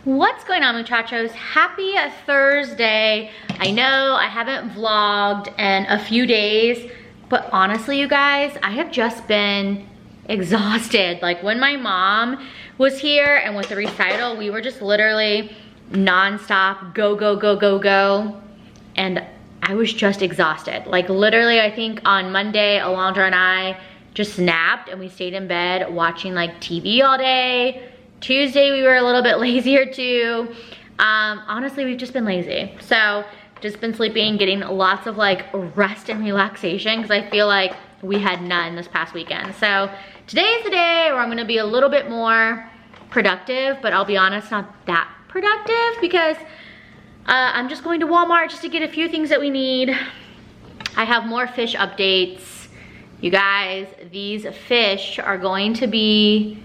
What's going on, muchachos? Happy Thursday. I know I haven't vlogged in a few days, but honestly, you guys, I have just been exhausted. Like when my mom was here and with the recital, we were just literally nonstop, go, go, go, go, go. And I was just exhausted. Like literally, I think on Monday, Alondra and I just napped and we stayed in bed watching like TV all day. Tuesday, we were a little bit lazier too. Honestly, we've just been lazy. So just been sleeping, getting lots of like rest and relaxation because I feel like we had none this past weekend. So today is the day where I'm gonna be a little bit more productive, but I'll be honest, not that productive because I'm just going to Walmart just to get a few things that we need. I have more fish updates. You guys, these fish are going to be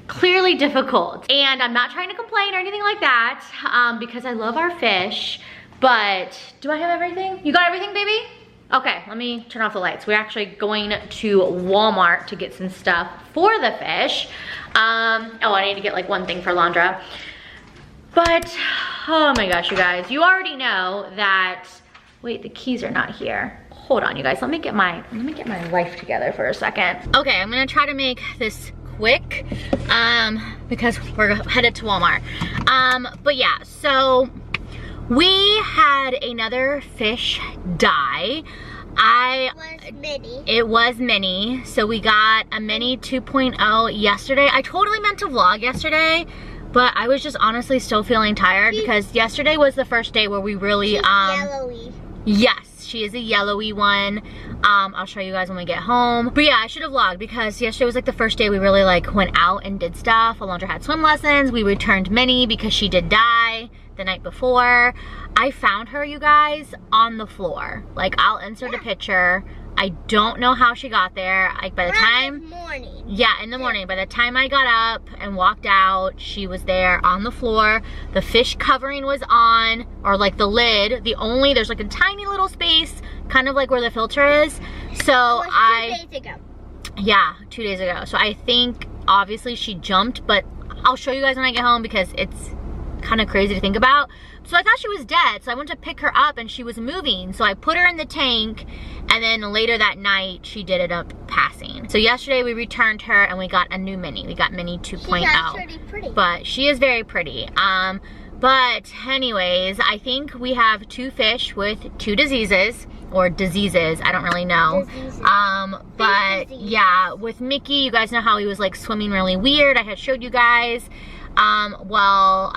clearly difficult. And I'm not trying to complain or anything like that because I love our fish, but do I have everything? You got everything, baby? Okay, let me turn off the lights. We're actually going to Walmart to get some stuff for the fish. Oh, I need to get like one thing for Alondra. But, oh my gosh, you guys, you already know that, wait, the keys are not here. Hold on, you guys, let me get my life together for a second. Okay, I'm gonna try to make this quick because we're headed to Walmart. But yeah, so we had another fish die. It was mini, so we got a mini 2.0 yesterday. I totally meant to vlog yesterday, but I was just honestly still feeling tired because yesterday was the first day where we really yellowy. Yes, she is a yellowy one. I'll show you guys when we get home. But yeah, I should have vlogged because yesterday was like the first day we really like went out and did stuff. Alondra had swim lessons. We returned Minnie because she did die the night before. I found her, you guys, on the floor. Like, I'll insert a picture. I don't know how she got there. Like by the time, in the morning. By the time I got up and walked out, she was there on the floor. The fish covering was on, or like the lid. There's like a tiny little space, kind of like where the filter is. So it was 2 days ago. Yeah, 2 days ago. So I think obviously she jumped, but I'll show you guys when I get home because it's kind of crazy to think about. So I thought she was dead, so I went to pick her up and she was moving. So I put her in the tank, and then later that night, she did end up passing. So yesterday we returned her and we got a new mini. We got mini 2.0. She's actually pretty. But she is very pretty. But anyways, I think we have two fish with two diseases, or diseases, I don't really know. But yeah, with Mickey, you guys know how he was like swimming really weird. I had showed you guys. Well,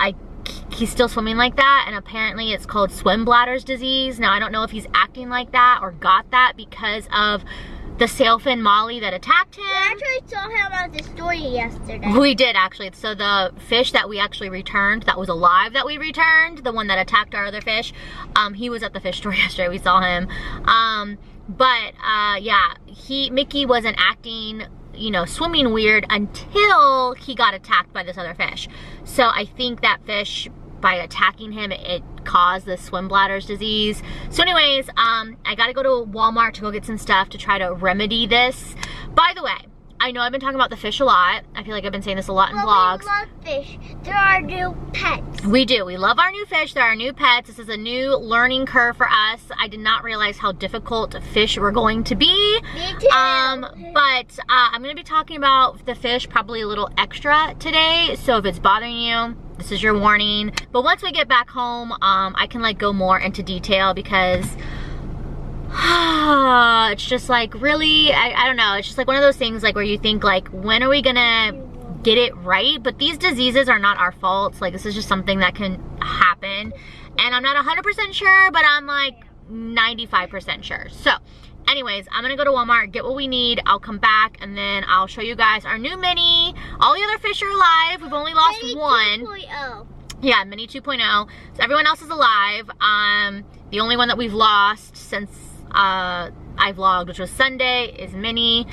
he's still swimming like that, and apparently it's called swim bladder's disease. Now I don't know if he's acting like that or got that because of the sailfin molly that attacked him. We actually saw him on the story yesterday. We did actually. So the fish that we actually returned, that was alive that we returned, the one that attacked our other fish, he was at the fish store yesterday. We saw him. Yeah, Mickey wasn't acting, you know, swimming weird until he got attacked by this other fish. So I think that fish, by attacking him, it caused the swim bladder's disease. So anyways, I gotta go to Walmart to go get some stuff to try to remedy this. By the way, I know I've been talking about the fish a lot. I feel like I've been saying this a lot in vlogs. We love fish. They're our new pets. We do. We love our new fish. They're our new pets. This is a new learning curve for us. I did not realize how difficult fish were going to be. Me too. But I'm going to be talking about the fish probably a little extra today. So if it's bothering you, this is your warning. But once we get back home, I can like go more into detail because it's just like really, I don't know. It's just like one of those things like where you think like, when are we gonna get it right? But these diseases are not our faults. Like this is just something that can happen. And I'm not 100% sure, but I'm like 95% sure. So anyways, I'm gonna go to Walmart, get what we need. I'll come back and then I'll show you guys our new mini. All the other fish are alive. We've only lost one. 2.0. Yeah, mini 2.0. So everyone else is alive. The only one that we've lost since I vlogged, which was Sunday, is Minnie.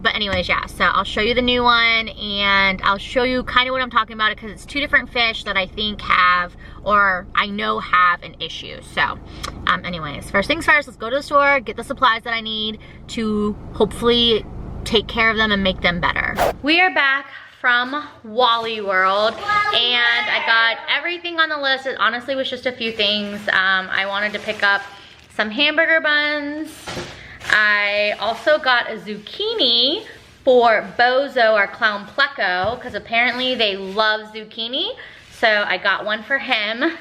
But anyways, yeah, so I'll show you the new one and I'll show you kind of what I'm talking about because it's two different fish that I think have, or I know have an issue. So anyways, first things first, let's go to the store, get the supplies that I need to hopefully take care of them and make them better. We are back from Wally World, and I got everything on the list. It honestly was just a few things. I wanted to pick up some hamburger buns. I also got a zucchini for Bozo, our clown Pleco, because apparently they love zucchini. So I got one for him.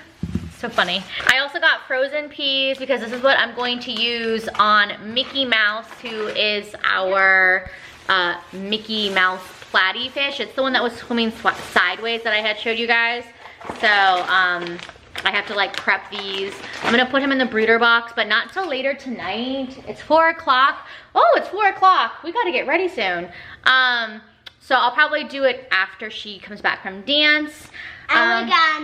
So funny. I also got frozen peas because this is what I'm going to use on Mickey Mouse, who is our Mickey Mouse platy fish. It's the one that was swimming sideways that I had showed you guys. So I have to like prep these. I'm gonna put him in the breeder box, but not till later tonight. It's 4 o'clock. Oh, it's 4 o'clock. We gotta get ready soon. So I'll probably do it after she comes back from dance. And we got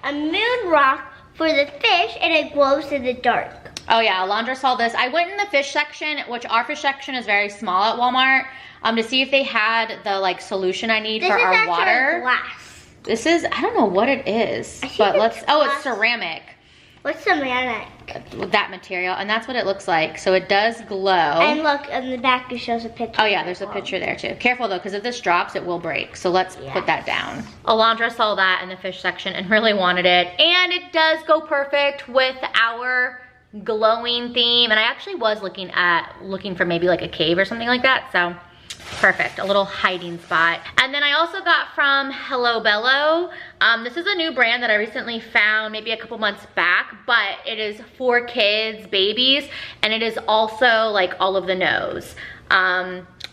a moon rock for the fish, and it glows in the dark. Oh yeah, Alondra saw this. I went in the fish section, which our fish section is very small at Walmart, to see if they had the like solution I need for our water. Glass. This is, I don't know what it is, but it's ceramic. What's ceramic? That material, and that's what it looks like. So it does glow. And look, on the back it shows a picture. Oh yeah, there's a picture there too. Careful though, because if this drops, it will break. So let's put that down. Alondra saw that in the fish section and really wanted it. And it does go perfect with our glowing theme. And I actually was looking for maybe like a cave or something like that. So perfect, a little hiding spot. And then I also got from Hello Bello. This is a new brand that I recently found maybe a couple months back, but it is for kids, babies, and it is also like all of the nose.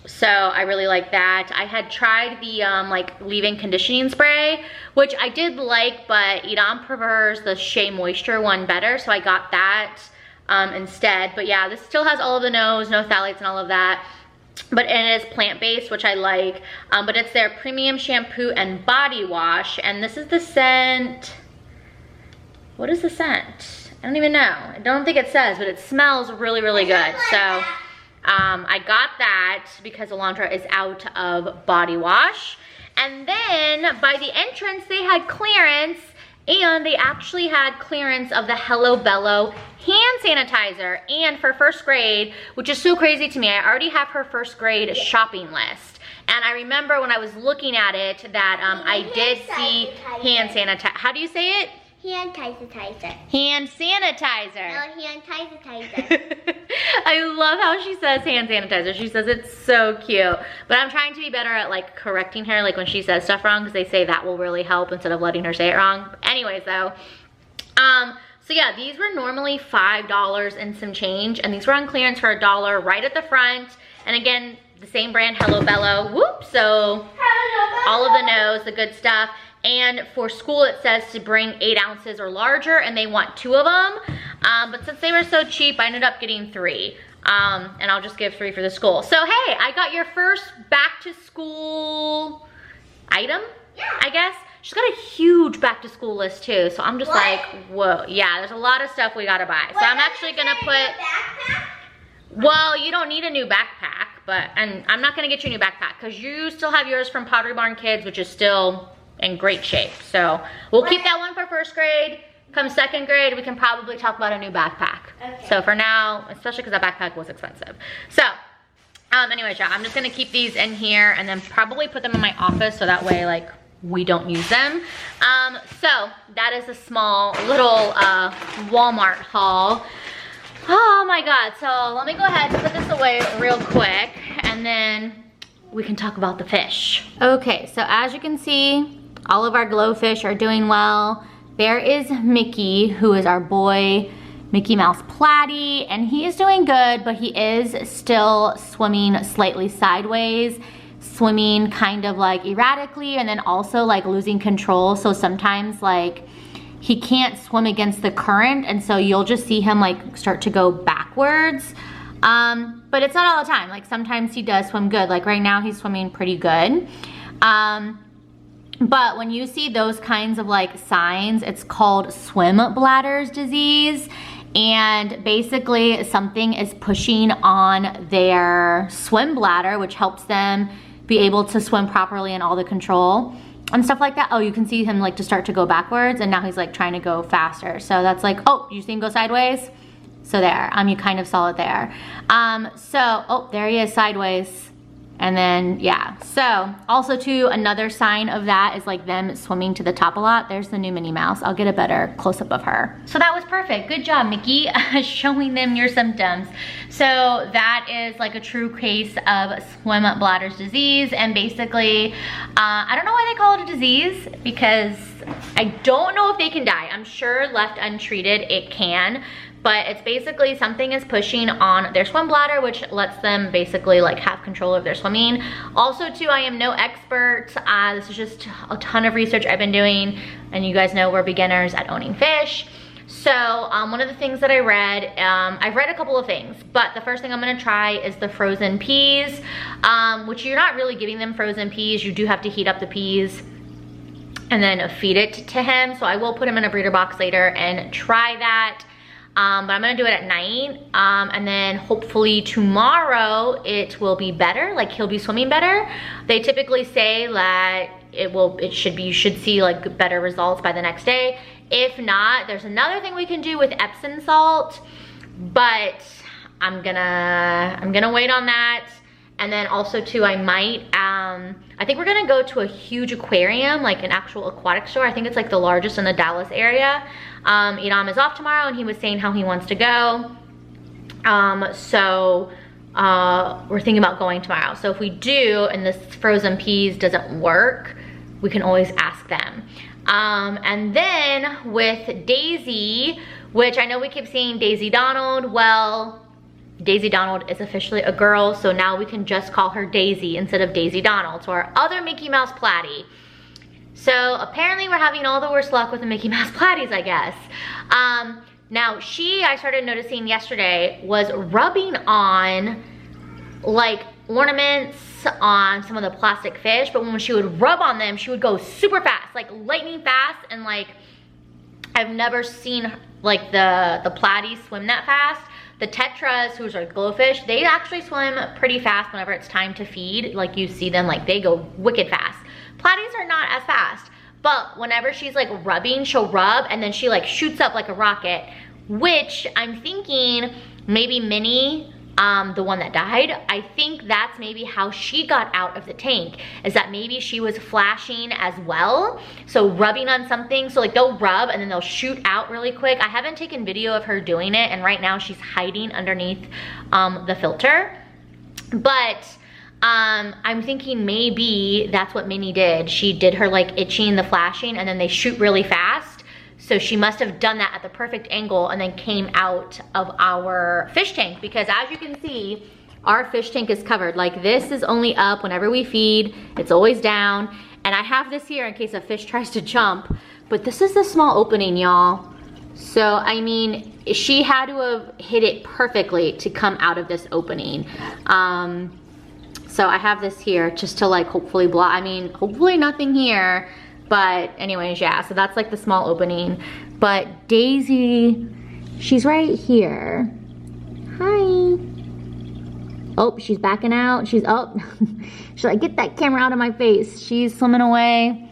So I really like that. I had tried the like leave-in conditioning spray, which I did like, but Edam prefers the Shea Moisture one better, so I got that instead. But yeah, this still has all of the nose, no phthalates and all of that. But it is plant-based, which I like. But it's their premium shampoo and body wash. And this is the scent. What is the scent? I don't even know. I don't think it says, but it smells really, really good. So I got that because Alondra is out of body wash. And then by the entrance, they had clearance. And they actually had clearance of the Hello Bello hand sanitizer. And for first grade, which is so crazy to me, I already have her first grade shopping list. And I remember when I was looking at it that I did see hand sanitizer. How do you say it? Hand sanitizer. Hand sanitizer. No, hand sanitizer. I love how she says hand sanitizer. She says it's so cute. But I'm trying to be better at like correcting her like when she says stuff wrong, because they say that will really help instead of letting her say it wrong. Anyways though, so yeah, these were normally $5 and some change, and these were on clearance for $1 right at the front. And again, the same brand, Hello Bello. Whoop, so all of the nose, the good stuff. And for school, it says to bring 8 ounces or larger, and they want 2 of them. But since they were so cheap, I ended up getting 3. And I'll just give 3 for the school. So hey, I got your first back to school item, I guess. She's got a huge back to school list too. So I'm just like, whoa. Yeah, there's a lot of stuff we gotta buy. So I'm actually gonna put, well, you don't need a new backpack, and I'm not gonna get you a new backpack because you still have yours from Pottery Barn Kids, which is still in great shape. So we'll keep that one for first grade. Come second grade, we can probably talk about a new backpack. Okay. So for now, especially because that backpack was expensive. So anyways, yeah, I'm just gonna keep these in here and then probably put them in my office so that way like we don't use them. So that is a small little Walmart haul. Oh my God, so let me go ahead and put this away real quick and then we can talk about the fish. Okay, so as you can see, all of our glowfish are doing well. There is Mickey, who is our boy Mickey Mouse Platy, and he is doing good, but he is still swimming slightly sideways, swimming kind of like erratically, and then also like losing control. So sometimes like he can't swim against the current, and so you'll just see him like start to go backwards. But it's not all the time. Like sometimes he does swim good. Like right now he's swimming pretty good. But when you see those kinds of like signs, it's called swim bladder's disease. And basically something is pushing on their swim bladder, which helps them be able to swim properly and all the control and stuff like that. Oh, you can see him like to start to go backwards, and now he's like trying to go faster. So that's like, oh, you see him go sideways? So there, you kind of saw it there. Oh, there he is sideways. And then, yeah. So, also too, another sign of that is like them swimming to the top a lot. There's the new Minnie Mouse. I'll get a better close-up of her. So that was perfect. Good job, Mickey, showing them your symptoms. So that is like a true case of swim bladder's disease. And basically, I don't know why they call it a disease, because I don't know if they can die. I'm sure left untreated, it can. But it's basically something is pushing on their swim bladder, which lets them basically like have control of their swimming. Also too, I am no expert. This is just a ton of research I've been doing, and you guys know we're beginners at owning fish. So one of the things that I read, I've read a couple of things, but the first thing I'm gonna try is the frozen peas, which you're not really giving them frozen peas. You do have to heat up the peas and then feed it to him. So I will put him in a breeder box later and try that. But I'm gonna do it at night, and then hopefully tomorrow it will be better, like he'll be swimming better. They typically say that you should see like better results by the next day. If not, there's another thing we can do with Epsom salt, but I'm gonna wait on that. And then also too, I might, I think we're gonna go to a huge aquarium, like an actual aquatic store. I think it's like the largest in the Dallas area. Idam is off tomorrow, and he was saying how he wants to go. We're thinking about going tomorrow. So if we do, and this frozen peas doesn't work, we can always ask them. And then with Daisy, which I know we keep seeing Daisy Donald, well, Daisy Donald is officially a girl, so now we can just call her Daisy instead of Daisy Donald, so our other Mickey Mouse platy. So apparently we're having all the worst luck with the Mickey Mouse platies, I guess. Now I started noticing yesterday, was rubbing on like ornaments on some of the plastic fish, but when she would rub on them, she would go super fast, like lightning fast, and like I've never seen like the platies swim that fast. The tetras, who's our glowfish, they actually swim pretty fast whenever it's time to feed. Like you see them, like they go wicked fast. Platies are not as fast, but whenever she's like rubbing, she'll rub and then she like shoots up like a rocket, which I'm thinking maybe Minnie, the one that died, I think that's maybe how she got out of the tank, is that maybe she was flashing as well. So rubbing on something, so like they'll rub and then they'll shoot out really quick. I haven't taken video of her doing it, and right now she's hiding underneath the filter. But I'm thinking maybe that's what Minnie did. She did her like itching, the flashing, and then they shoot really fast. So she must have done that at the perfect angle and then came out of our fish tank, because as you can see, our fish tank is covered. Like this is only up whenever we feed, it's always down. And I have this here in case a fish tries to jump, but this is the small opening, y'all. So, I mean, she had to have hit it perfectly to come out of this opening. So I have this here just to like hopefully block, I mean, hopefully nothing here. But anyways, yeah, so that's like the small opening. But Daisy, she's right here. Hi. Oh, she's backing out. She's up. She's like, get that camera out of my face. She's swimming away.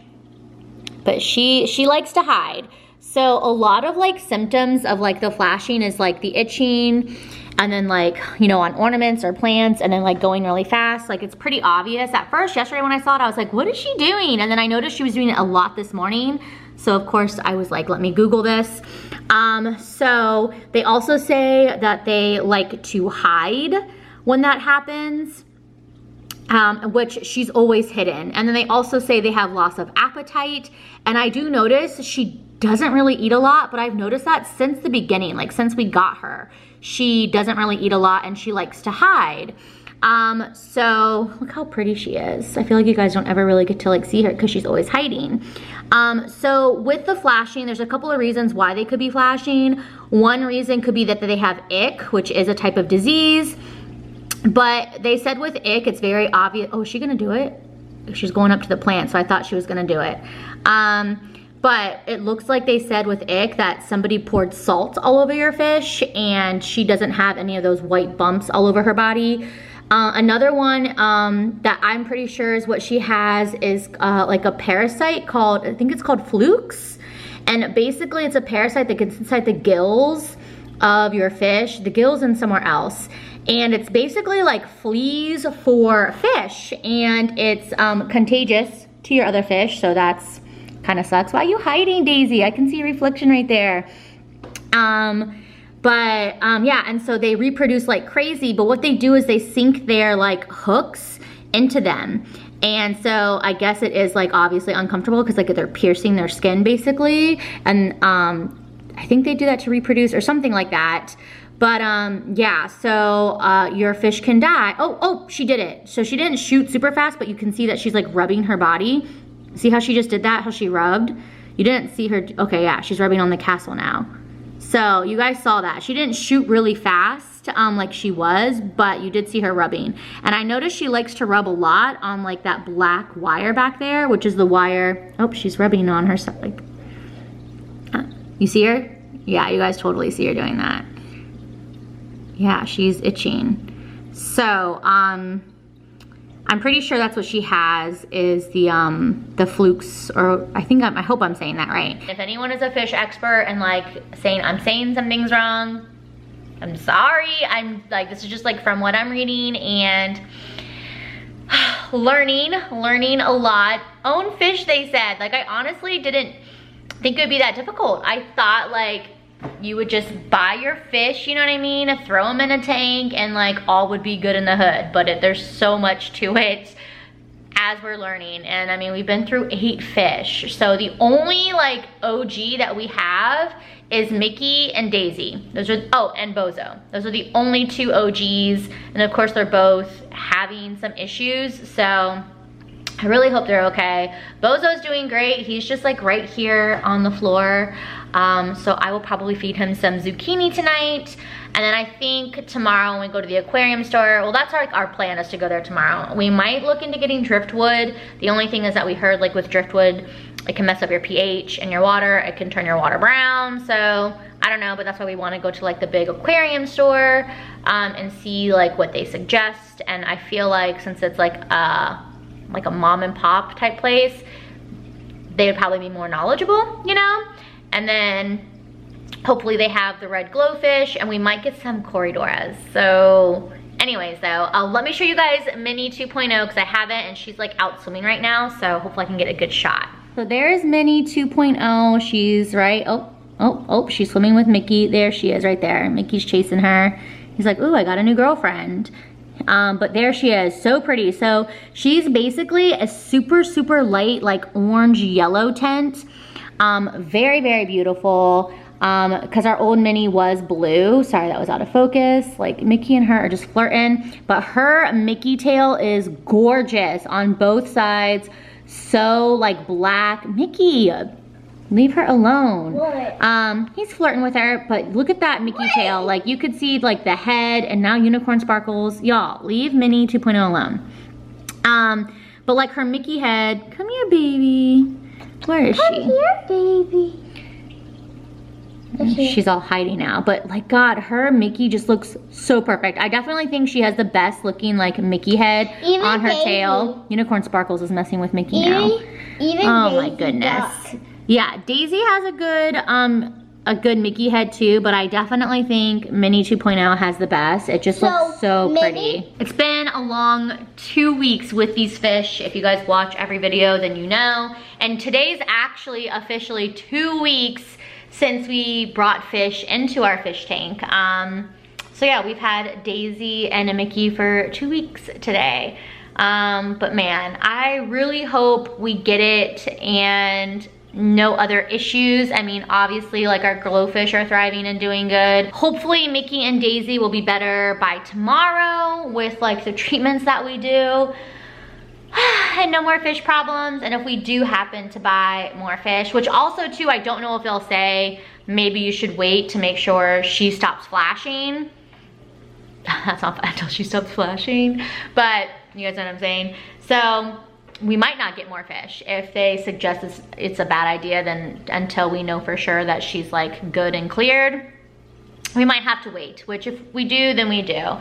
But she likes to hide. So a lot of like symptoms of like the flashing is like the itching, and then like, you know, on ornaments or plants, and then like going really fast. Like it's pretty obvious. At first, yesterday when I saw it, I was like, what is she doing? And then I noticed she was doing it a lot this morning. So of course I was like, let me Google this. So they also say that they like to hide when that happens, which she's always hidden. And then they also say they have loss of appetite. And I do notice she doesn't really eat a lot, but I've noticed that since the beginning, like since we got her. She doesn't really eat a lot and she likes to hide. So look how pretty she is. I feel like you guys don't ever really get to like see her because she's always hiding. So with the flashing, there's a couple of reasons why they could be flashing. One reason could be that they have ick, which is a type of disease. But they said with ick, it's very obvious. Oh, is she gonna do it? She's going up to the plant, so I thought she was gonna do it. But it looks like they said with ick that somebody poured salt all over your fish, and she doesn't have any of those white bumps all over her body. Another one that I'm pretty sure is what she has is like a parasite called, I think it's called flukes. And basically it's a parasite that gets inside the gills of your fish, the gills and somewhere else. And it's basically like fleas for fish, and it's contagious to your other fish, so that's kind of sucks. Why are you hiding, Daisy? I can see a reflection right there. Yeah, and so they reproduce like crazy, but what they do is they sink their like hooks into them. And so I guess it is like obviously uncomfortable because like they're piercing their skin basically. And I think they do that to reproduce or something like that. But yeah, so your fish can die. Oh, she did it. So she didn't shoot super fast, but you can see that she's like rubbing her body. See how she just did that, how she rubbed? You didn't see her, okay, yeah, she's rubbing on the castle now. So you guys saw that. She didn't shoot really fast like she was, but you did see her rubbing. And I noticed she likes to rub a lot on like that black wire back there, which is the wire. Oh, she's rubbing on her side. Like, you see her? Yeah, you guys totally see her doing that. Yeah, she's itching. So, I'm pretty sure that's what she has is the flukes, or I hope I'm saying that right. If anyone is a fish expert and like saying I'm saying something's wrong, I'm sorry. I'm like, this is just like from what I'm reading and learning a lot. Own fish, they said. Like I honestly didn't think it would be that difficult. I thought like you would just buy your fish, you know what I mean, throw them in a tank and like all would be good in the hood, but there's so much to it as we're learning. And I mean, we've been through 8 fish, so the only like OG that we have is Mickey and Daisy. Those are, oh, and Bozo. Those are the only 2 OGs, and of course they're both having some issues, so I really hope they're okay. Bozo's doing great. He's just like right here on the floor. So I will probably feed him some zucchini tonight. And then I think tomorrow when we go to the aquarium store, well, that's our plan is to go there tomorrow. We might look into getting driftwood. The only thing is that we heard like with driftwood, it can mess up your pH in your water. It can turn your water brown. So I don't know, but that's why we want to go to like the big aquarium store and see like what they suggest. And I feel like since it's like a mom and pop type place, they would probably be more knowledgeable, you know? And then hopefully they have the red glowfish, and we might get some corridoras. So anyways though, let me show you guys Minnie 2.0 because I haven't, and she's like out swimming right now, so hopefully I can get a good shot. So there's Minnie 2.0. She's right, oh, she's swimming with Mickey. There she is right there. Mickey's chasing her. He's like, ooh, I got a new girlfriend. But there she is, so pretty. So she's basically a super, super light, like orange yellow tint. Very, very beautiful. Cause our old Minnie was blue. Sorry, that was out of focus. Like Mickey and her are just flirting, but her Mickey tail is gorgeous on both sides. So like black. Mickey, leave her alone. What? He's flirting with her, but look at that Mickey tail. Like you could see like the head and now unicorn sparkles. Y'all, leave Minnie 2.0 alone. But like her Mickey head, come here, baby. Where is she? Come here, baby. She's all hiding now, but like God, her Mickey just looks so perfect. I definitely think she has the best looking like Mickey head on her tail. Unicorn Sparkles is messing with Mickey now. Oh my goodness. Yeah, Daisy has a good Mickey head too, but I definitely think Minnie 2.0 has the best. It just looks so pretty. It's been a long 2 weeks with these fish. If you guys watch every video, then you know. And today's actually officially 2 weeks since we brought fish into our fish tank. So yeah, we've had Daisy and a Mickey for 2 weeks today. But man, I really hope we get it and no other issues. I mean, obviously like our glowfish are thriving and doing good. Hopefully Mickey and Daisy will be better by tomorrow with like the treatments that we do. And no more fish problems. And if we do happen to buy more fish, which also too, I don't know if they'll say maybe you should wait to make sure she stops flashing. That's not until she stops flashing, but you guys know what I'm saying. So we might not get more fish. If they suggest it's a bad idea, then until we know for sure that she's like good and cleared, we might have to wait, which if we do, then we do.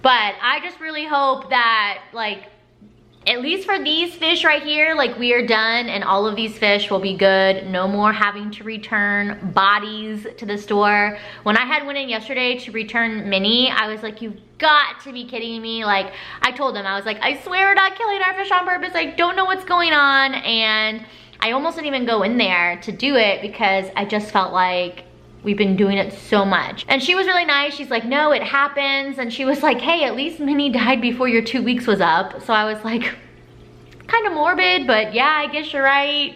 But I just really hope that like at least for these fish right here, like we are done and all of these fish will be good. No more having to return bodies to the store. When I had went in yesterday to return Minnie, I was like, you've got to be kidding me. Like I told them, I was like, I swear we're not killing our fish on purpose. I don't know what's going on. And I almost didn't even go in there to do it because I just felt like we've been doing it so much. And she was really nice. She's like, no, it happens. And she was like, hey, at least Minnie died before your 2 weeks was up. So I was like, kind of morbid, but yeah, I guess you're right.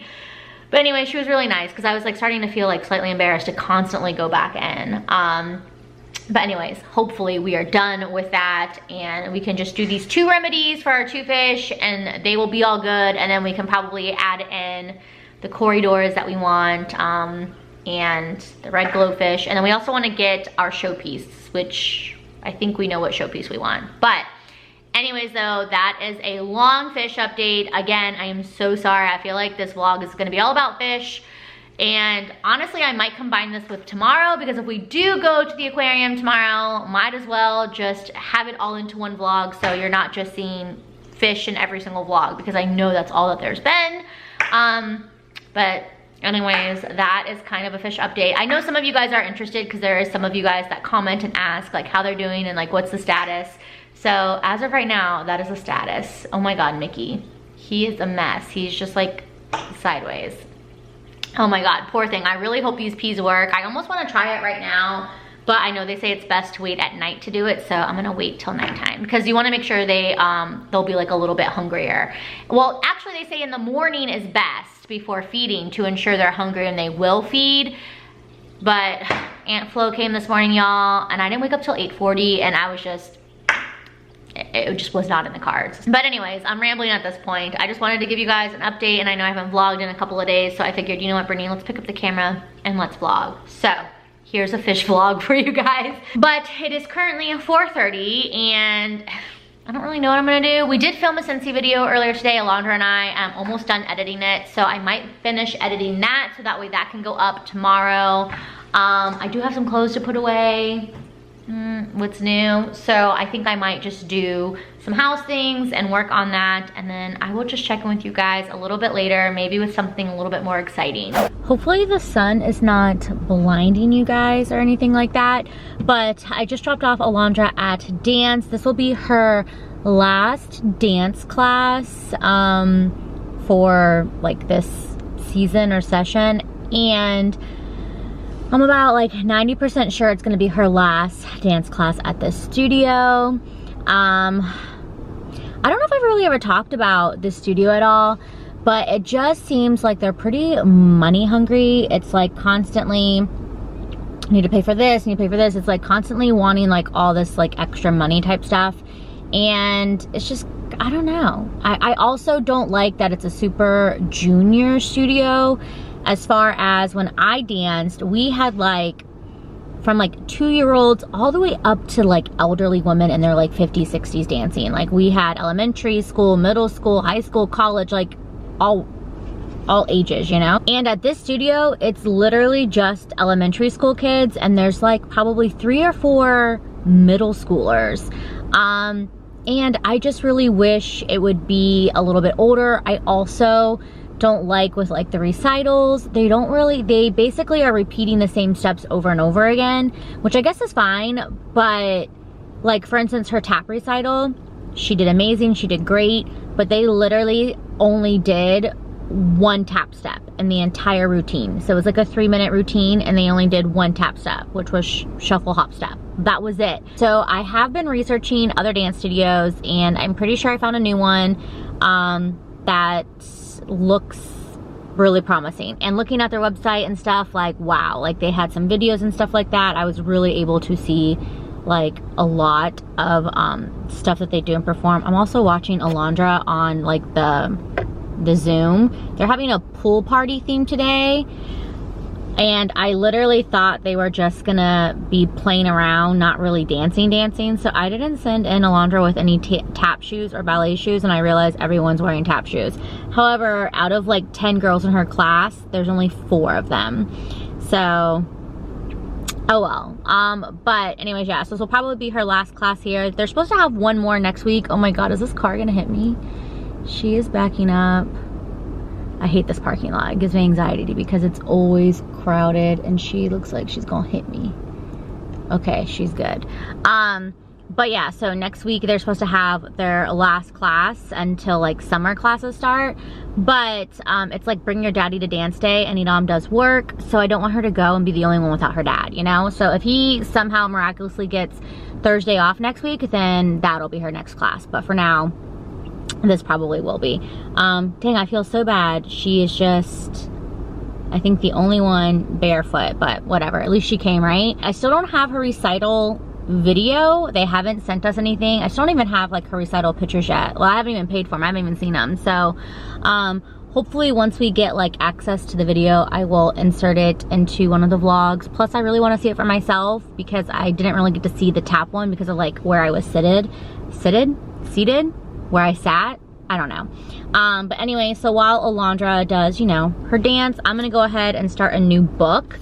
But anyway, she was really nice because I was like starting to feel like slightly embarrassed to constantly go back in. But anyways, hopefully we are done with that and we can just do these 2 remedies for our 2 fish and they will be all good. And then we can probably add in the corridors that we want and the red glowfish. And then we also want to get our showpiece, which I think we know what showpiece we want. But anyways though, that is a long fish update. Again, I am so sorry. I feel like this vlog is going to be all about fish. And honestly, I might combine this with tomorrow because if we do go to the aquarium tomorrow, might as well just have it all into one vlog so you're not just seeing fish in every single vlog because I know that's all that there's been. But anyways, that is kind of a fish update. I know some of you guys are interested because there is some of you guys that comment and ask like how they're doing and like what's the status. So as of right now, that is the status. Oh my God, Mickey. He is a mess. He's just like sideways. Oh my God, poor thing. I really hope these peas work. I almost want to try it right now, but I know they say it's best to wait at night to do it, so I'm gonna wait till nighttime because you want to make sure they'll be like a little bit hungrier. Well, actually they say in the morning is best before feeding to ensure they're hungry and they will feed. But Aunt Flo came this morning, y'all, and I didn't wake up till 8:40 and I was just, it just was not in the cards. But anyways, I'm rambling at this point. I just wanted to give you guys an update and I know I haven't vlogged in a couple of days, so I figured, you know what, Brittany, let's pick up the camera and let's vlog. So here's a fish vlog for you guys. But it is currently 4:30 and I don't really know what I'm gonna do. We did film a Scentsy video earlier today, Alondra and I. I'm almost done editing it, so I might finish editing that so that way that can go up tomorrow. I do have some clothes to put away. What's new? So I think I might just do some house things and work on that, and then I will just check in with you guys a little bit later, maybe with something a little bit more exciting. Hopefully the sun is not blinding you guys or anything like that, but I just dropped off Alondra at dance. This will be her last dance class for like this season or session, and I'm about like 90% sure it's gonna be her last dance class at this studio. I don't know if I've really ever talked about this studio at all, but it just seems like they're pretty money hungry. It's like constantly, need to pay for this, need to pay for this. It's like constantly wanting like all this like extra money type stuff. And it's just, I don't know. I also don't like that it's a super junior studio. As far as when I danced, we had like from like 2-year-olds all the way up to like elderly women in their like 50s, 60s dancing. Like we had elementary school, middle school, high school, college, like all ages, you know? And at this studio, it's literally just elementary school kids, and there's like probably 3 or 4 middle schoolers. And I just really wish it would be a little bit older. I also don't like with like the recitals, they basically are repeating the same steps over and over again, which I guess is fine, but like for instance, her tap recital, she did amazing, she did great, but they literally only did 1 tap step in the entire routine. So it was like a 3-minute routine and they only did 1 tap step, which was shuffle hop step. That was it. So I have been researching other dance studios and I'm pretty sure I found a new one that looks really promising, and looking at their website and stuff, like wow, like they had some videos and stuff like that. I was really able to see like a lot of stuff that they do and perform. I'm also watching Alondra on like the Zoom. They're having a pool party theme today, and I literally thought they were just gonna be playing around, not really dancing. So I didn't send in Alondra with any tap shoes or ballet shoes, and I realized everyone's wearing tap shoes. However, out of like 10 girls in her class, there's only 4 of them. So, oh well. But anyways, yeah, so this will probably be her last class here. They're supposed to have 1 more next week. Oh my God, is this car gonna hit me? She is backing up. I hate this parking lot. It gives me anxiety because it's always crowded and she looks like she's gonna hit me. Okay, she's good. But yeah, so next week they're supposed to have their last class until like summer classes start. But it's like bring your daddy to dance day and Idam does work. So I don't want her to go and be the only one without her dad, you know? So if he somehow miraculously gets Thursday off next week, then that'll be her next class. But for now, this probably will be. Dang, I feel so bad. She is just, I think, the only one barefoot, but whatever. At least she came, right? I still don't have her recital video. They haven't sent us anything. I still don't even have like her recital pictures yet. Well, I haven't even paid for them. I haven't even seen them. So hopefully once we get like access to the video, I will insert it into one of the vlogs. Plus I really want to see it for myself because I didn't really get to see the tap one because of like where I was seated, where I sat. I don't know. But anyway, so while Alondra does, you know, her dance, I'm gonna go ahead and start a new book.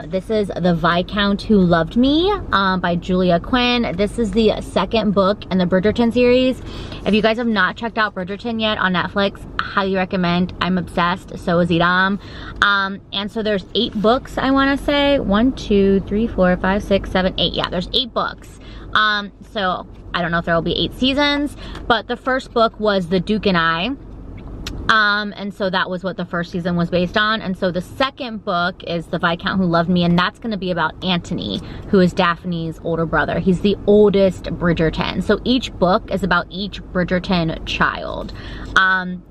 This is The Viscount Who Loved Me by Julia Quinn. This is the second book in the Bridgerton series. If you guys have not checked out Bridgerton yet on Netflix, I highly recommend. I'm obsessed, so is Idam. And so there's 8 books, I wanna say. 1, 2, 3, 4, 5, 6, 7, 8. Yeah, there's 8 books. So I don't know if there will be 8 seasons, but the first book was The Duke and I. And so that was what the first season was based on. And so the second book is The Viscount Who Loved Me, and that's gonna be about Anthony, who is Daphne's older brother. He's the oldest Bridgerton. So each book is about each Bridgerton child.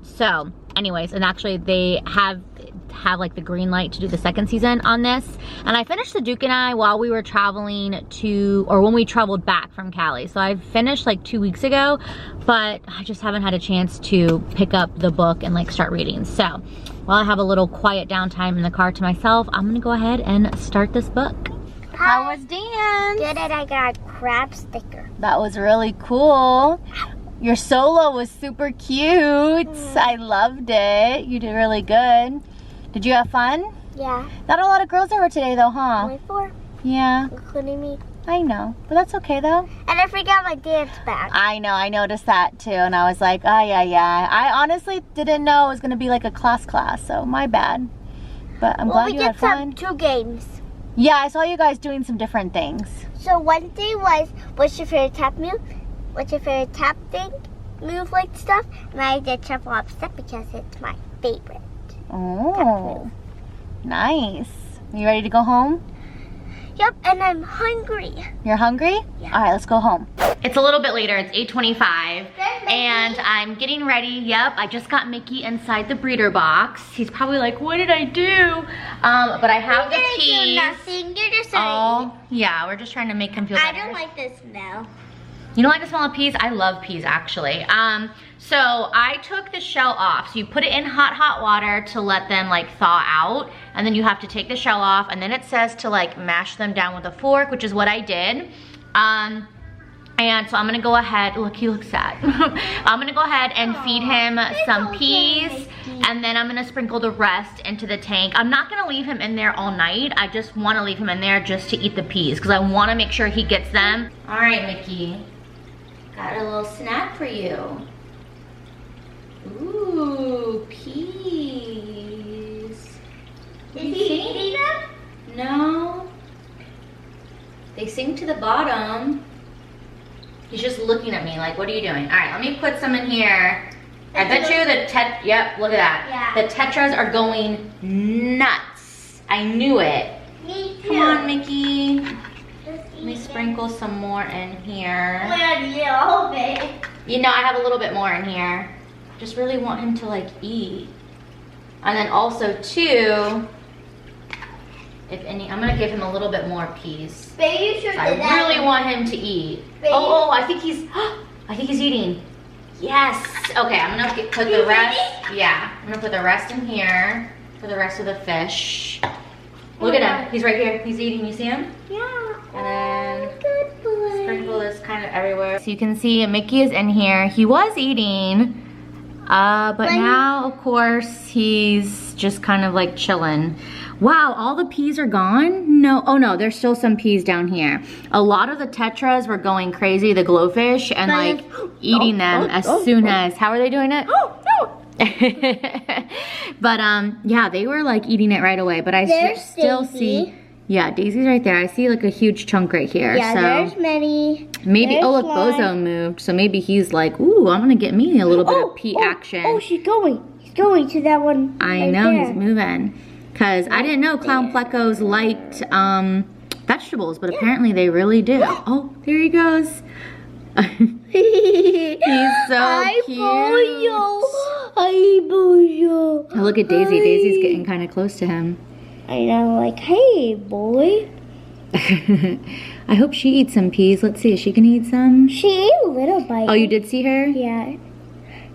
So anyways, and actually they have like the green light to do the second season on this. And I finished The Duke and I while we were traveling to, or when we traveled back from Cali. So I finished like 2 weeks ago, but I just haven't had a chance to pick up the book and like start reading. So while I have a little quiet downtime in the car to myself, I'm gonna go ahead and start this book. How was dance? Good, and I got a crab sticker. That was really cool. Your solo was super cute. I loved it. You did really good. Did you have fun? Yeah. Not a lot of girls over today though, huh? Only 4. Yeah. Including me. I know, but that's okay though. And I forgot my dance bag. I know, I noticed that too, and I was like, oh yeah. I honestly didn't know it was gonna be like a class, so my bad. But I'm glad you had fun. We did 2 games. Yeah, I saw you guys doing some different things. So one day was, what's your favorite tap move? What's your favorite tap thing? Move like stuff? And I did shuffle up step because it's my favorite. Oh, nice. You ready to go home? Yep, and I'm hungry. You're hungry? Yeah. All right, let's go home. It's a little bit later. It's 8:25, and I'm getting ready. Yep, I just got Mickey inside the breeder box. He's probably like, what did I do? But I have the peas. You didn't do nothing. You're just yeah, we're just trying to make him feel better. I don't like this smell. You don't like the smell of peas? I love peas, actually. So I took the shell off. So you put it in hot water to let them like thaw out. And then you have to take the shell off. And then it says to like mash them down with a fork, which is what I did. And so I'm gonna go ahead, look, he looks sad. I'm gonna go ahead and feed him some peas. And then I'm gonna sprinkle the rest into the tank. I'm not gonna leave him in there all night. I just wanna leave him in there just to eat the peas because I wanna make sure he gets them. All right, Mickey. Got a little snack for you. Ooh, peas. Is he eating them? No. They sink to the bottom. He's just looking at me like, what are you doing? All right, let me put some in here. I bet you the yep, look at that. Yeah. The tetras are going nuts. I knew it. Me too. Come on, Mickey. Let me sprinkle some more in here. You know, I have a little bit more in here. Just really want him to like eat. And then also too, if any, I'm gonna give him a little bit more peas. Baby should I really want him to eat. Oh, I think he's eating. Yes. Okay, I'm gonna put the rest. Yeah, I'm gonna put the rest in here for the rest of the fish. Look at him. He's right here. He's eating. You see him? Yeah. And then sprinkle this kind of everywhere. So you can see Mickey is in here. He was eating. But now, of course, he's just kind of like chilling. Wow, all the peas are gone? No, oh no, there's still some peas down here. A lot of the tetras were going crazy, the glowfish, and like eating them as soon as, how are they doing it? Oh, no. But yeah, they were like eating it right away, but I still see, yeah, Daisy's right there. I see like a huge chunk right here. Yeah, so there's many. maybe, there's oh look, one. Bozo moved, so maybe he's like, ooh, I'm gonna get me a little bit of pea action. Oh, she's going. He's going to that one. I know, he's moving. Because I didn't know clown plecos liked vegetables, but apparently they really do. Oh, there he goes. He's so cute. Hi, Bozo. Oh, look at Daisy. Daisy's getting kind of close to him. I know, like, hey, boy. I hope she eats some peas. Let's see, is she gonna eat some? She ate a little bite. Oh, you did see her? Yeah.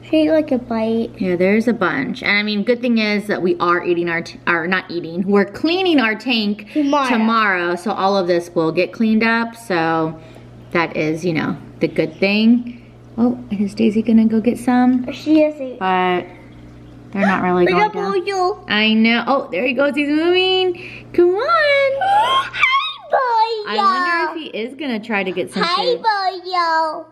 She ate like a bite. Yeah, there's a bunch. And I mean, good thing is that we are eating we're cleaning our tank tomorrow. So all of this will get cleaned up. So that is, you know, the good thing. Oh, is Daisy gonna go get some? She isn't. But they're not really going down. I know. Oh, there he goes. He's moving. Come on. Hi, Bozo. I wonder if he is gonna try to get some food. Hi, Bozo.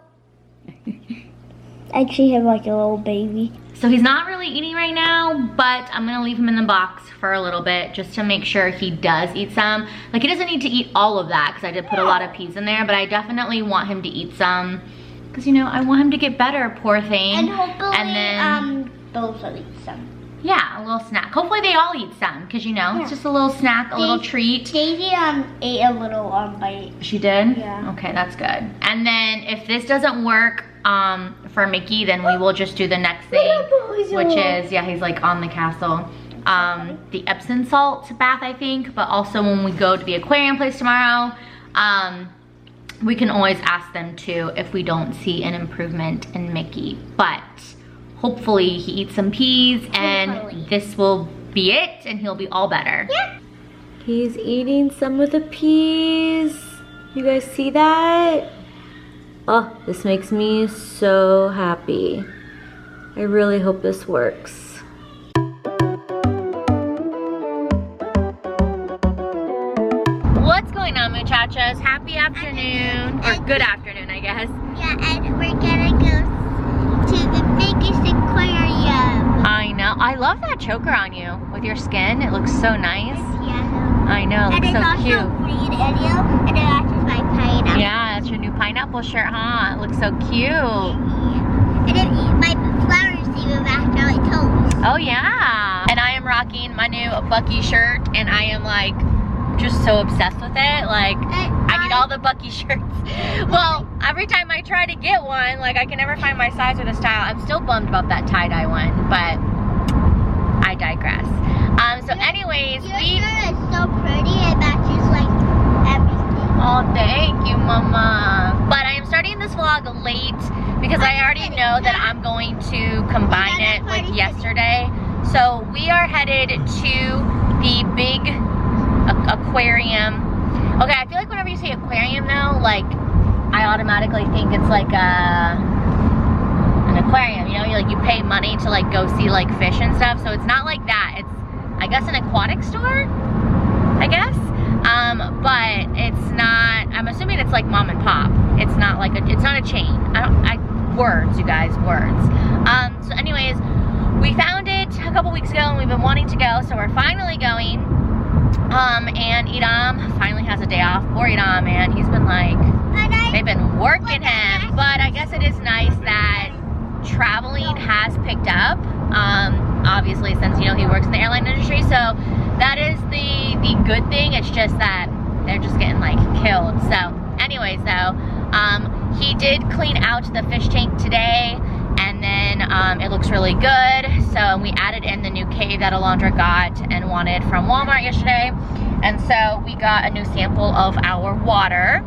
I actually have like a little baby. So he's not really eating right now, but I'm gonna leave him in the box for a little bit just to make sure he does eat some. Like, he doesn't need to eat all of that because I did put a lot of peas in there, but I definitely want him to eat some because, you know, I want him to get better, poor thing. And hopefully, then, those will eat some. yeah, a little snack. Hopefully they all eat some because, you know, it's just a little snack, a little treat. Daisy ate a little bite. She did? Yeah. Okay, that's good. And then if this doesn't work for Mickey, then we will just do the next thing, which is, yeah, he's like on the castle. The Epsom salt bath, I think, but also when we go to the aquarium place tomorrow, we can always ask them too if we don't see an improvement in Mickey. But hopefully he eats some peas and this will be it and he'll be all better. Yeah. He's eating some of the peas. You guys see that? Oh, this makes me so happy. I really hope this works. What's going on, muchachos? Happy afternoon, or good afternoon, I guess. Yeah, and we're gonna go to the biggest aquarium. I know. I love that choker on you with your skin. It looks so nice. Yeah. I know, it looks so cute. And it's also green and yellow, and it matches my pineapple. Yeah, that's your new pineapple shirt, huh? It looks so cute. And then my flowers even match my toes. Oh yeah. And I am rocking my new Bucky shirt, and I am like just so obsessed with it. Like, I need all the Bucky shirts. Well, every time I try to get one, like, I can never find my size or the style. I'm still bummed about that tie-dye one, but I digress. So anyways, your shirt is so pretty. It matches like everything. Oh, thank you, Mama. But I am starting this vlog late because I already know that I'm going to combine it with yesterday. So we are headed to the big aquarium. Okay, I feel like whenever you say aquarium though, like, I automatically think it's like an aquarium, you know, you pay money to like go see like fish and stuff. So it's not like that. It's, I guess, an aquatic store, I guess. But it's not, I'm assuming it's like mom and pop. It's not like it's not a chain. Words, you guys, words. So anyways, we found it a couple weeks ago and we've been wanting to go, so we're finally going. And Edam finally has a day off. Poor Edam, man. He's been like, they've been working him. But I guess it is nice that traveling has picked up. Obviously, since, you know, he works in the airline industry. So that is the good thing. It's just that they're just getting like killed. So anyways, though, he did clean out the fish tank today. And then it looks really good. So we added in the new cave that Alondra got and wanted from Walmart yesterday. And so we got a new sample of our water.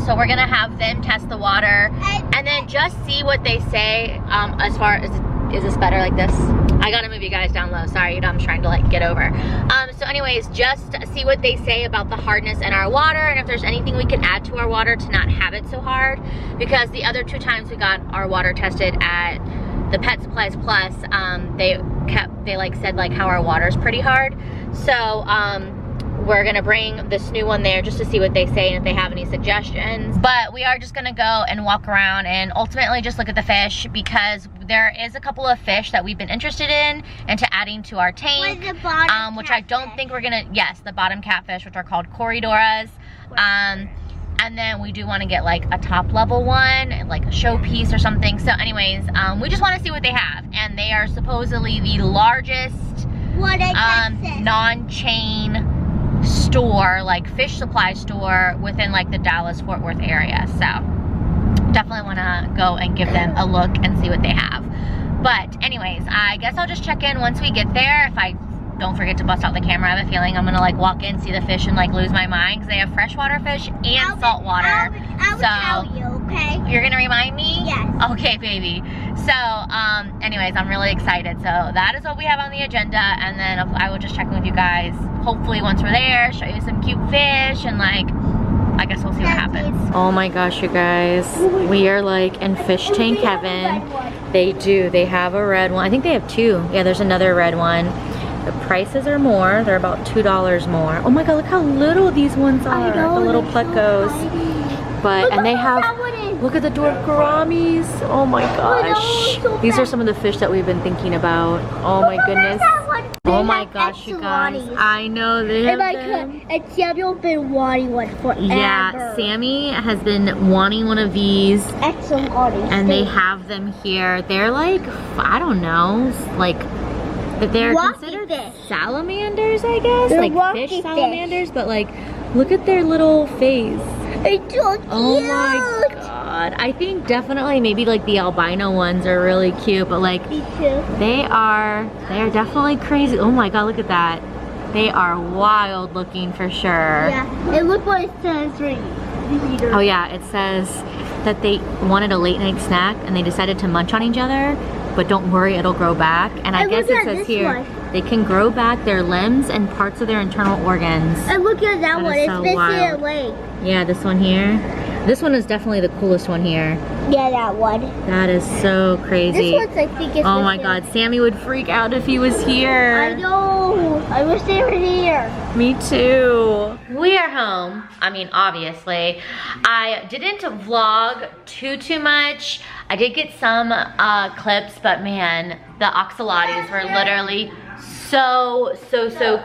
So we're gonna have them test the water and then just see what they say as far as, is this better like this? I gotta move you guys down low. Sorry, I'm trying to like get over. So anyways, just see what they say about the hardness in our water and if there's anything we can add to our water to not have it so hard. Because the other 2 times we got our water tested at the Pet Supplies Plus, they like said like how our water's pretty hard. So we're gonna bring this new one there just to see what they say and if they have any suggestions. But we are just gonna go and walk around and ultimately just look at the fish, because there is a couple of fish that we've been interested in and to adding to our tank, which I don't think we're gonna, yes, the bottom catfish, which are called corridoras. And then we do want to get like a top level one, like a showpiece or something. So anyways, we just want to see what they have. And they are supposedly the largest non-chain store, like fish supply store within like the Dallas-Fort Worth area. So definitely want to go and give them a look and see what they have. But anyways, I guess I'll just check in once we get there. If I don't forget to bust out the camera, I have a feeling I'm gonna like walk in, see the fish, and like lose my mind, because they have freshwater fish and saltwater. I'll tell you, okay? You're gonna remind me? Yes. Okay, baby. So, anyways, I'm really excited. So that is what we have on the agenda, and then I will just check in with you guys, hopefully once we're there, show you some cute fish, and like, I guess we'll see what happens. Oh my gosh, you guys. We are like in fish tank heaven. They do, they have a red one. I think they have two. Yeah, there's another red one. The prices are more. They're about $2 more. Oh my god, look how little these ones are. The little pletkos. But, and they have, look at the dwarf gouramis. Oh my gosh. These are some of the fish that we've been thinking about. Oh my goodness. Oh my gosh, you guys. I know they have them. And Samuel's been wanting one forever. Yeah, Sammy has been wanting one of these. And they have them here. They're like, I don't know, like, they're considered salamanders, I guess. They're like fish salamanders, but like, look at their little face. It's so cute. Oh my god. I think definitely maybe like the albino ones are really cute, but like, Me too. they are definitely crazy. Oh my god, look at that. They are wild looking for sure. Yeah, and look what it says right here. Oh yeah, it says that they wanted a late night snack and they decided to munch on each other. But don't worry, it'll grow back. And I guess it says here, they can grow back their limbs and parts of their internal organs. And look at that one, it's missing a leg. Yeah, this one here. This one is definitely the coolest one here. Yeah, that one. That is so crazy. This one's, I think, is oh my god, Sammy would freak out if he was here. I know. I wish they were here. Me too. We are home. I mean, obviously. I didn't vlog too much. I did get some clips, but man, the oxalates were literally so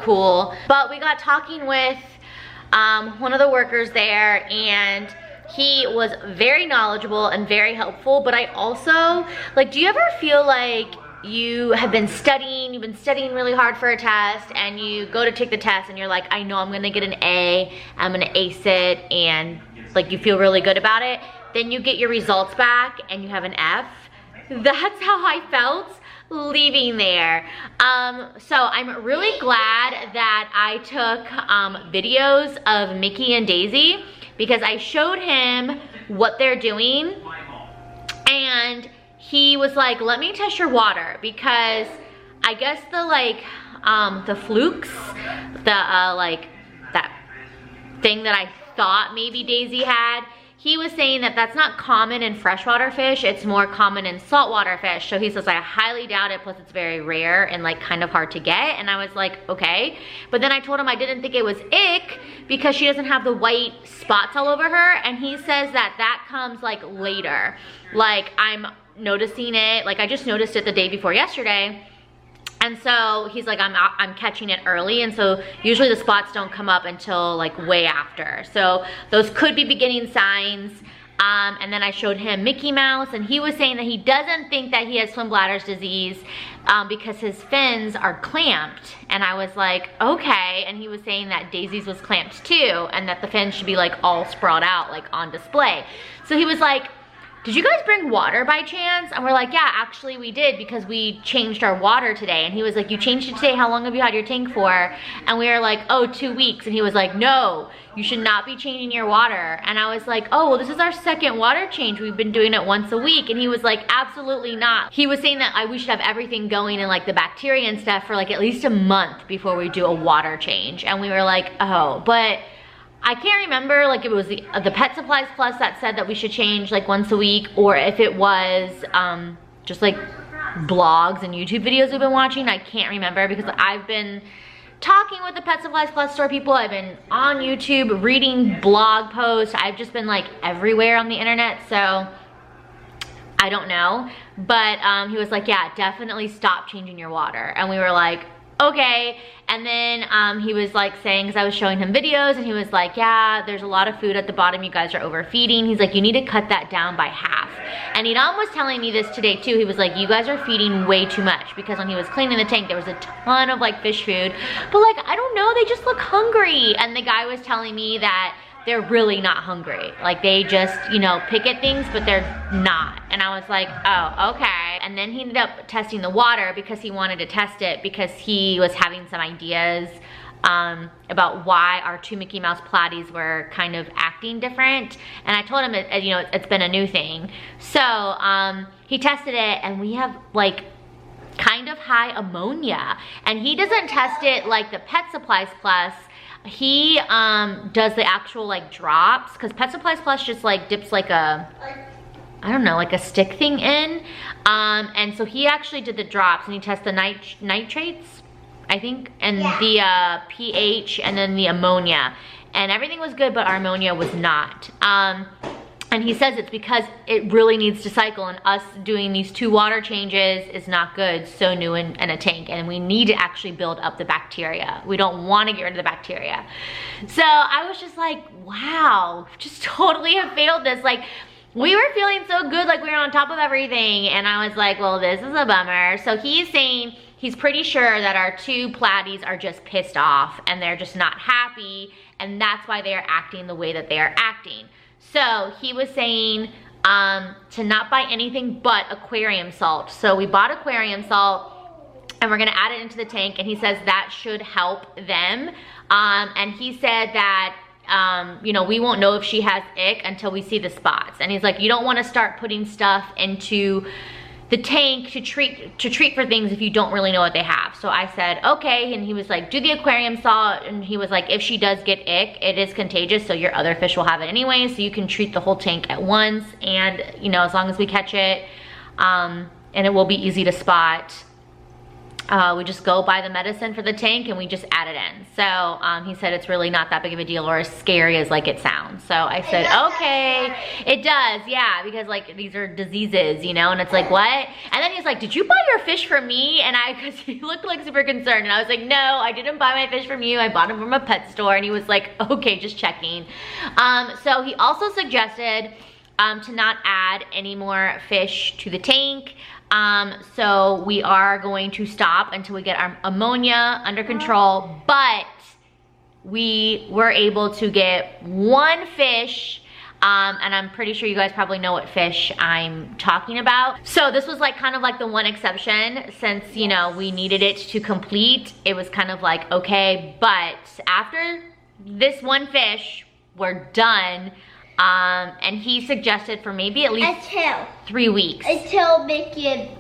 cool. But we got talking with one of the workers there, and he was very knowledgeable and very helpful. But I also, like, do you ever feel like you have been studying, you've been studying really hard for a test, and you go to take the test and you're like, I know I'm gonna get an A, I'm gonna ace it, and like you feel really good about it. Then you get your results back and you have an F. That's how I felt leaving there. So I'm really glad that I took videos of Mickey and Daisy, because I showed him what they're doing, and he was like, let me test your water, because I guess the like the flukes, the like that thing that I thought maybe Daisy had, he was saying that that's not common in freshwater fish, it's more common in saltwater fish. So he says, I highly doubt it, plus it's very rare and like kind of hard to get. And I was like, okay. But then I told him I didn't think it was ick because she doesn't have the white spots all over her. And he says that that comes like later. Like I'm noticing it, like I just noticed it the day before yesterday. And so he's like, I'm catching it early, and so usually the spots don't come up until like way after. So those could be beginning signs. And then I showed him Mickey Mouse, and he was saying that he doesn't think that he has swim bladder's disease because his fins are clamped. And I was like, okay. And he was saying that Daisy's was clamped too, and that the fins should be like all sprawled out, like on display. So he was like, did you guys bring water by chance? And we're like, yeah, actually we did, because we changed our water today. And he was like, you changed it today? How long have you had your tank for? And we were like, oh, 2 weeks. And he was like, no, you should not be changing your water. And I was like, oh, well, this is our second water change. We've been doing it once a week. And he was like, absolutely not. He was saying that we should have everything going in like the bacteria and stuff for like at least a month before we do a water change. And we were like, oh, but I can't remember like if it was the Pet Supplies Plus that said that we should change like once a week, or if it was just like blogs and YouTube videos we've been watching. I can't remember because I've been talking with the Pet Supplies Plus store people. I've been on YouTube reading blog posts. I've just been like everywhere on the internet, so I don't know. But he was like, yeah, definitely stop changing your water. And we were like, okay. And then he was like saying, because I was showing him videos, and he was like, yeah, there's a lot of food at the bottom, you guys are overfeeding. He's like, you need to cut that down by half. And Edom was telling me this today too. He was like, you guys are feeding way too much, because when he was cleaning the tank, there was a ton of like fish food, but like, I don't know, they just look hungry. And the guy was telling me that they're really not hungry. Like they just, you know, pick at things, but they're not. And I was like, oh, okay. And then he ended up testing the water because he wanted to test it, because he was having some ideas about why our 2 Mickey Mouse platies were kind of acting different. And I told him, you know, it's been a new thing. So he tested it, and we have like kind of high ammonia. And he doesn't test it like the Pet Supplies Plus. He does the actual like drops, because Pet Supplies Plus just like dips like a, I don't know, like a stick thing in. And so he actually did the drops, and he tested the nitrates, I think, and the pH, and then the ammonia. And everything was good, but our ammonia was not. And he says it's because it really needs to cycle, and us doing these 2 water changes is not good, so new in a tank, and we need to actually build up the bacteria. We don't want to get rid of the bacteria. So I was just like, wow, just totally have failed this. Like, we were feeling so good, like we were on top of everything, and I was like, well, this is a bummer. So he's saying he's pretty sure that our 2 platies are just pissed off, and they're just not happy, and that's why they are acting the way that they are acting. So he was saying to not buy anything but aquarium salt. So we bought aquarium salt, and we're gonna add it into the tank, and he says that should help them. And he said that, you know, we won't know if she has ick until we see the spots. And he's like, you don't wanna start putting stuff into the tank to treat for things if you don't really know what they have. So I said, okay, and he was like, do the aquarium salt, and he was like, if she does get ick, it is contagious, so your other fish will have it anyway, so you can treat the whole tank at once, and you know, as long as we catch it, and it will be easy to spot. We just go buy the medicine for the tank, and we just add it in. So he said it's really not that big of a deal, or as scary as like it sounds. So I said, okay, it does, yeah, because like these are diseases, you know, and it's like, what? And then he's like, did you buy your fish from me? And because he looked like super concerned, and I was like, no, I didn't buy my fish from you. I bought them from a pet store. And he was like, okay, just checking. So he also suggested to not add any more fish to the tank. So we are going to stop until we get our ammonia under control, but we were able to get 1 fish, and I'm pretty sure you guys probably know what fish I'm talking about. So this was like kind of like the one exception, since, you know, we needed it to complete. It was kind of like, okay, but after this 1 fish, we're done. And he suggested for maybe at least 3 weeks. Until Mickey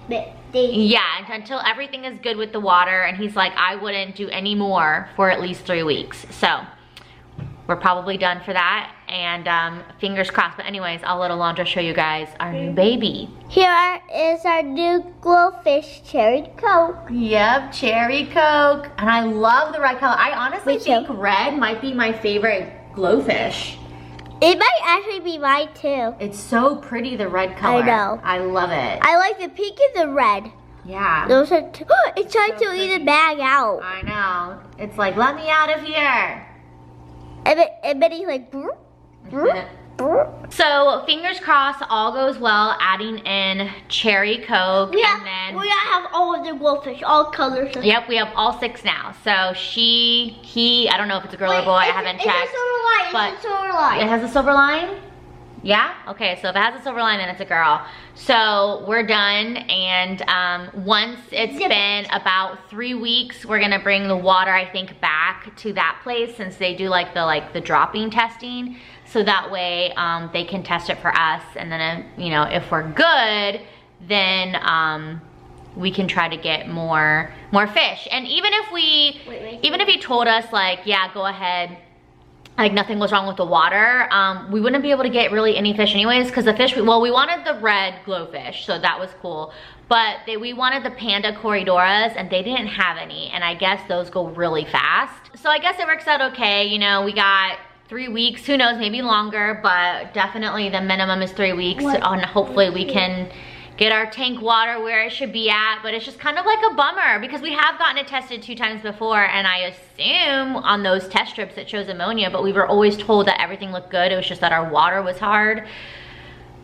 yeah, until everything is good with the water. And he's like, I wouldn't do any more for at least 3 weeks. So we're probably done for that. And fingers crossed. But anyways, I'll let Alondra show you guys our new baby. Here is our new glowfish cherry Coke. Yep, cherry Coke. And I love the red color. I honestly think red might be my favorite glowfish. It might actually be mine too. It's so pretty, the red color. I know. I love it. I like the pink and the red. Yeah. Those are it's trying to eat the bag out. I know. It's like, let me out of here. And then he's like, broop, broop, broop. So fingers crossed, all goes well, adding in cherry Coke. We and then gotta have all of the glowfish, all colors. Yep, we have all 6 now. So he, I don't know if it's a girl or boy, I haven't checked. It's a silver line, but it's a silver line. It has a silver line? Yeah? Okay, so if it has a silver line, then it's a girl. So we're done, and once it's been about 3 weeks, we're gonna bring the water, I think, back to that place, since they do like the dropping testing. So that way they can test it for us, and then you know, if we're good, then we can try to get more fish. And even if we, even if he told us like, yeah, go ahead, like nothing was wrong with the water, we wouldn't be able to get really any fish anyways, because the fish, well, we wanted the red glowfish, so that was cool. But we wanted the panda corridoras, and they didn't have any, and I guess those go really fast. So I guess it works out okay. You know, we got 3 weeks, who knows, maybe longer, but definitely the minimum is 3 weeks, and hopefully we can get our tank water where it should be at. But it's just kind of like a bummer because we have gotten it tested 2 times before, and I assume on those test strips it shows ammonia, but we were always told that everything looked good. It was just that our water was hard.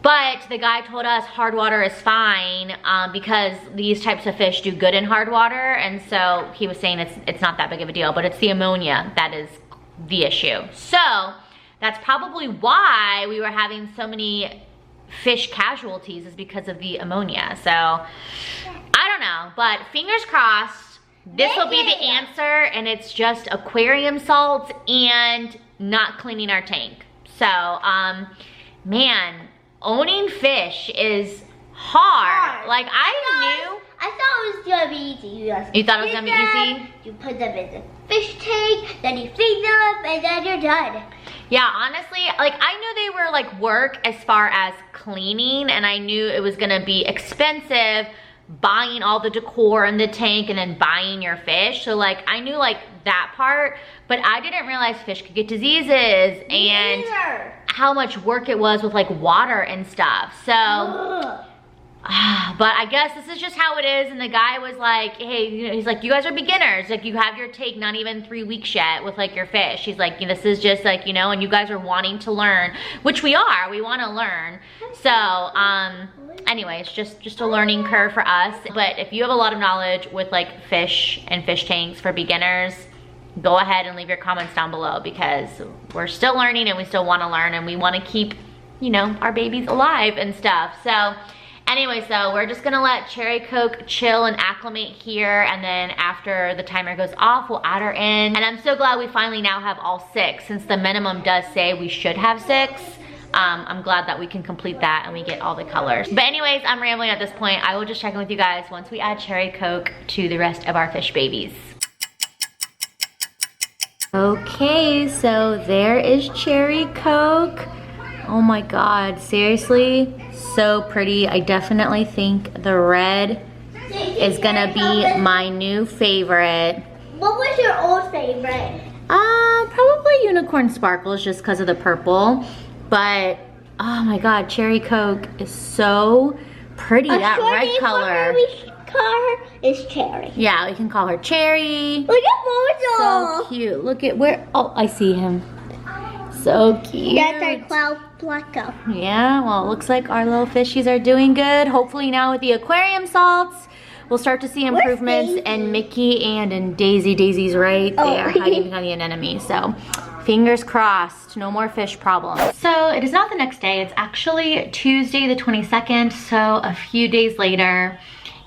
But the guy told us hard water is fine because these types of fish do good in hard water, and so he was saying it's not that big of a deal, but it's the ammonia that is the issue. So that's probably why we were having so many fish casualties, is because of the ammonia. So I don't know, but fingers crossed this will be the answer, and it's just aquarium salts and not cleaning our tank. So man, owning fish is hard. Like I thought it was gonna be easy. You thought it was gonna be easy? You put them in the fish tank, then you feed them, and then you're done. Yeah, honestly, like I knew they were like work as far as cleaning, and I knew it was gonna be expensive buying all the decor in the tank and then buying your fish. So like I knew like that part, but I didn't realize fish could get diseases and how much work it was with like water and stuff. So but I guess this is just how it is. And the guy was like, hey, you know, he's like, you guys are beginners. Like you have your tank not even 3 weeks yet with like your fish. He's like, this is just like, you know, and you guys are wanting to learn, which we are, we want to learn. So, anyway, it's just a learning curve for us. But if you have a lot of knowledge with like fish and fish tanks for beginners, go ahead and leave your comments down below, because we're still learning and we still want to learn, and we want to keep, you know, our babies alive and stuff. So anyway, so we're just gonna let Cherry Coke chill and acclimate here, and then after the timer goes off, we'll add her in. And I'm so glad we finally now have all 6, since the minimum does say we should have 6. I'm glad that we can complete that and we get all the colors. But anyways, I'm rambling at this point. I will just check in with you guys once we add Cherry Coke to the rest of our fish babies. Okay, so there is Cherry Coke. Oh my God, seriously, so pretty. I definitely think the red is gonna be my new favorite. What was your old favorite? Probably Unicorn Sparkles, just because of the purple. But oh my God, Cherry Coke is so pretty. That red color. We call her is Cherry. Yeah, we can call her Cherry. Look at Mojo. So cute. Look at where. Oh, I see him. So cute. That's our cloud pleco. Yeah, well, it looks like our little fishies are doing good. Hopefully now with the aquarium salts, we'll start to see improvements in Mickey and in Daisy. Daisy's right there, hiding behind the anemone. So fingers crossed, no more fish problems. So it is not the next day. It's actually Tuesday the 22nd, so a few days later.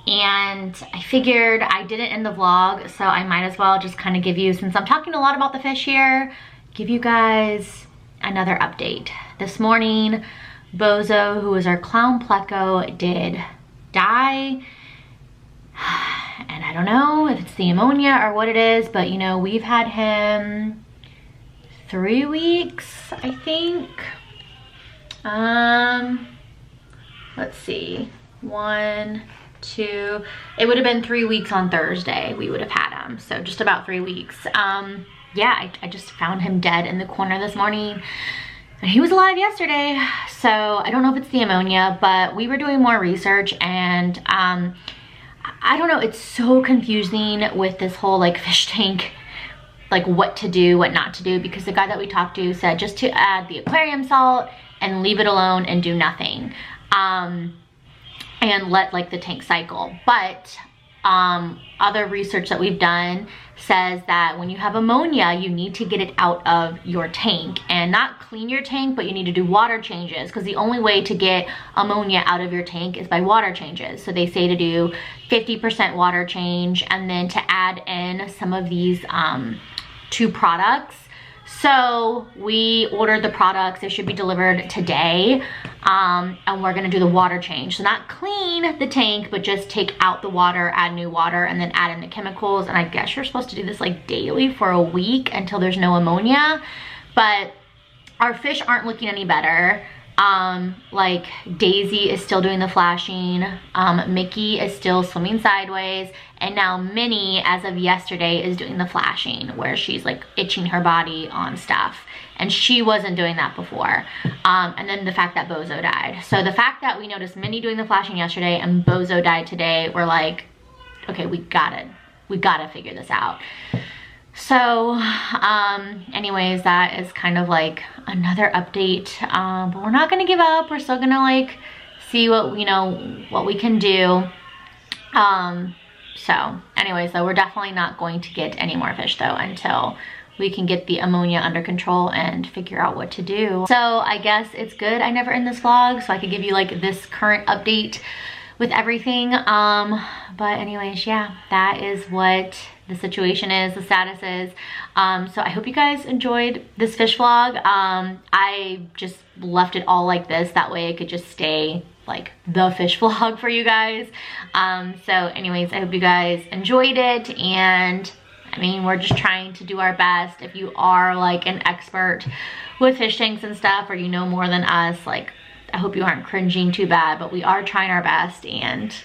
And I figured I didn't end the vlog, so I might as well just kind of give you, since I'm talking a lot about the fish here, give you guys another update. This morning, Bozo, who was our clown pleco, did die. And I don't know if it's the ammonia or what it is, but you know, we've had him 3 weeks, I think. Let's see, 1, 2, it would have been 3 weeks on Thursday we would have had him, so just about 3 weeks. Yeah, I just found him dead in the corner this morning, and he was alive yesterday, so I don't know if it's the ammonia, but we were doing more research, and I don't know, it's so confusing with this whole like fish tank, like what to do, what not to do, because the guy that we talked to said just to add the aquarium salt and leave it alone and do nothing, and let like the tank cycle. But other research that we've done says that when you have ammonia, you need to get it out of your tank, and not clean your tank, but you need to do water changes, because the only way to get ammonia out of your tank is by water changes. So they say to do 50% water change, and then to add in some of these 2 products. So we ordered the products. They should be delivered today, and we're gonna do the water change. So not clean the tank, but just take out the water, add new water, and then add in the chemicals. And I guess you're supposed to do this like daily for a week until there's no ammonia. but our fish aren't looking any better. Like Daisy is still doing the flashing, Mickey is still swimming sideways, and now Minnie, as of yesterday, is doing the flashing where she's like itching her body on stuff, and she wasn't doing that before. And then the fact that Bozo died. So the fact that we noticed Minnie doing the flashing yesterday and Bozo died today, we're like, okay, we gotta figure this out. So anyways, that is kind of like another update, but we're not gonna give up. We're still gonna like see what, you know, what we can do. So anyways, though, we're definitely not going to get any more fish though until we can get the ammonia under control and figure out what to do. So I guess it's good I never end this vlog so I could give you like this current update with everything. But anyways, yeah, that is what the situation is, the status is. So I hope you guys enjoyed this fish vlog. I just left it all like this, that way it could just stay like the fish vlog for you guys. So anyways, I hope you guys enjoyed it, and I mean, we're just trying to do our best. If you are like an expert with fish tanks and stuff, or you know more than us, like I hope you aren't cringing too bad, but we are trying our best, and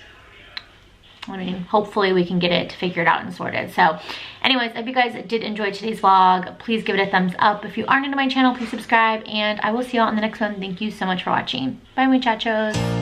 I mean, hopefully we can get it figured out and sorted. So anyways, if you guys did enjoy today's vlog, please give it a thumbs up. If you aren't new to my channel, please subscribe, and I will see y'all in the next one. Thank you so much for watching. Bye, muchachos.